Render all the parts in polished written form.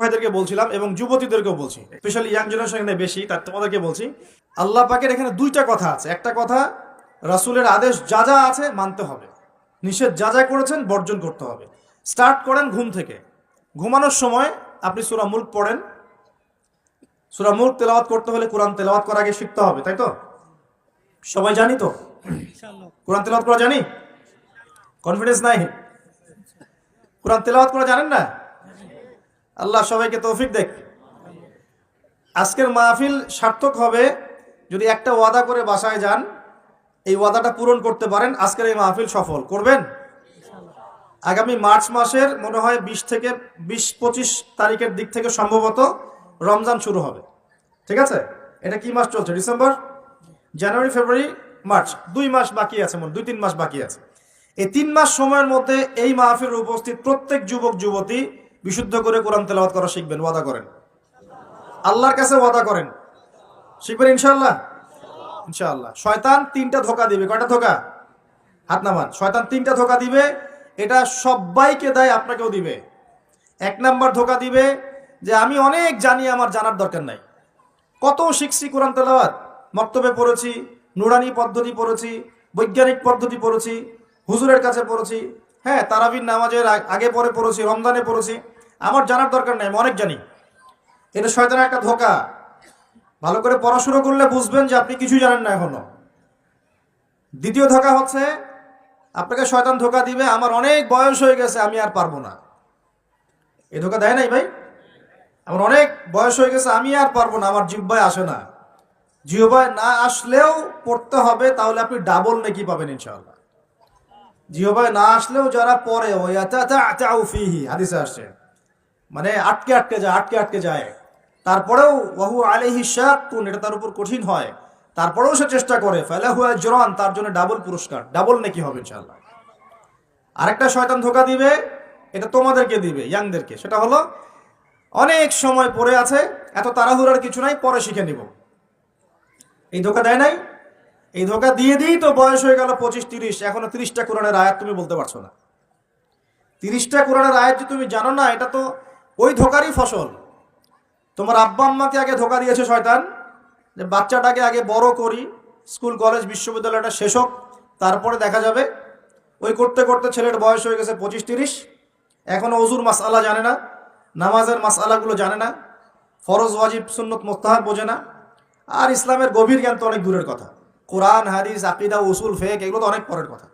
ভাইদেরকে বলছিলাম এবং যুবতীদেরকেও বলছি, স্পেশালি ইয়াং জেনারেশন এখানে বেশি, তার তোমাদেরকে বলছি, আল্লাহ পাকের এখানে দুইটা কথা আছে। একটা কথা, রাসূলের আদেশ যা যা আছে মানতে হবে, নিষেধ যা যা করেছেন বর্জন করতে হবে। স্টার্ট করেন ঘুম থেকে। ঘুমানোর সময় আপনি সূরা মুলক পড়েন। সূরা মুলক তেলাওয়াত করতে হলে কোরআন তেলাওয়াত করার আগে শিখতে হবে, তাই তো? সবাই জানি তো কোরআন তেলাওয়াত করা জানি? কনফিডেন্স নাই? কোরআন তেলাওয়াত করা জানেন না? আল্লাহ সবাইকে তৌফিক দেখ। আজকের মাহফিল সার্থক হবে যদি একটা ওয়াদা করে বাসায় যান, এই ওয়াদাটা পূরণ করতে পারেন। আজকের এই মাহফিল সফল করবেন। আগামী মার্চ মাসের মনে হয় 20 থেকে 25 তারিখের দিক থেকে সম্ভবত রমজান শুরু হবে। ঠিক আছে? এটা কি মাস চলছে? ডিসেম্বর, জানুয়ারি, ফেব্রুয়ারি, মার্চ, 2 মাস বাকি আছে, 2-3 মাস বাকি আছে। এই 3 মাস সময়ের মধ্যে এই মাহফিলে উপস্থিত প্রত্যেক যুবক যুবতী বিশুদ্ধ করে কোরআন তেলাওয়াত করা শিখবেন। ওয়াদা করেন, আল্লাহর কাছে ওয়াদা করেন, শিখবেন ইনশাআল্লাহ। ইনশাআল্লাহ। শয়তান 3টা ধোঁকা দিবে। কয়টা ধোঁকা? হাত নামান। শয়তান 3টা ধোঁকা দিবে, এটা সবাইকে দেয়, আপনাকেও দিবে। 1 নাম্বার ধোঁকা দিবে যে আমি অনেক জানি, আমার জানার দরকার নাই। কত শিখছি কোরআন তেলাওয়াত, মক্তবে পড়েছি, নুরানি পদ্ধতি পড়েছি, বৈজ্ঞানিক পদ্ধতি পড়েছি, হুজুরের কাছে পড়েছি, হ্যাঁ, তারাবির নামাজের আগে পরে পড়েছি, রমজানে পড়েছি, আমার জানার দরকার নাই, আমি অনেক জানি। এটা শয়তানের একটা ধোঁকা। ভালো করে পড়াশোনা করলে বুঝবেন যে আপনি কিছু জানেন না এখনো। দ্বিতীয় ধোঁকা হচ্ছে, আপনাকে শয়তান ধোঁকা দিবে আমার অনেক বয়স হয়ে গেছে, আমি আর পারবো না। এই ধোঁকা দেয় নাই ভাই? আমার অনেক বয়স হয়ে গেছে, আমি আর পারবো না, আমার জিহ্বায় আসে না। জিহ্বায় না আসলেও পড়তে হবে, তাহলে আপনি ডাবল নেকি পাবেন ইনশাআল্লাহ। জিহ্বায় না আসলেও যারা পড়ে, ওই ফিহি হাদিসে আসছে, মানে আটকে আটকে যায়, তারপরেও ওয়াহু আলাইহি শাক্কুন, এটা তার উপর কঠিন হয়, তারপরেও সে চেষ্টা করে, ফালাহু আজরান, তার জন্য ডাবল পুরস্কার, ডাবল নেকি হবে ইনশাআল্লাহ। আরেকটা শয়তান ধোঁকা দিবে, এটা তোমাদেরকে দিবে, ইয়াংদেরকে। সেটা হলো, অনেক সময় পড়ে আছে, এত তাড়াহুড়ার কিছু নাই, পরে শিখে নিব। এই ধোঁকা দেয় নাই? এই ধোঁকা দিয়ে দিই তো বয়স হয়ে গেল 25-30, এখনো 30টা কোরআনের আয়াত তুমি বলতে পারছো না। 30টা কোরআনের আয়াত যে তুমি জানো না, এটা তো ওই ধোঁকারই ফসল। তোমার আব্বা আম্মাকে আগে ধোঁকা দিয়েছে শয়তান, যে বাচ্চাটাকে আগে বড় করি, স্কুল কলেজ বিশ্ববিদ্যালয়টা শেষ হোক, তারপরে দেখা যাবে। ওই করতে করতে ছেলের বয়স হয়ে গেছে 25-30, এখনো ওযুর মাসআলা জানে না, নামাজের মাসআলাগুলো জানে না, ফরজ ওয়াজিব সুন্নত মুস্তাহাব বোঝে না, আর ইসলামের গভীর জ্ঞান তো অনেক দূরের কথা। কোরআন, হাদিস, আকীদা, উসুল, ফিকহ, এগুলো তো অনেক পরের কথা।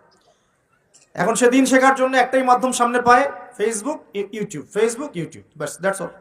এখন সে দিন শেখার জন্য একটাই মাধ্যম সামনে পায়, Facebook, YouTube, bus, that's all.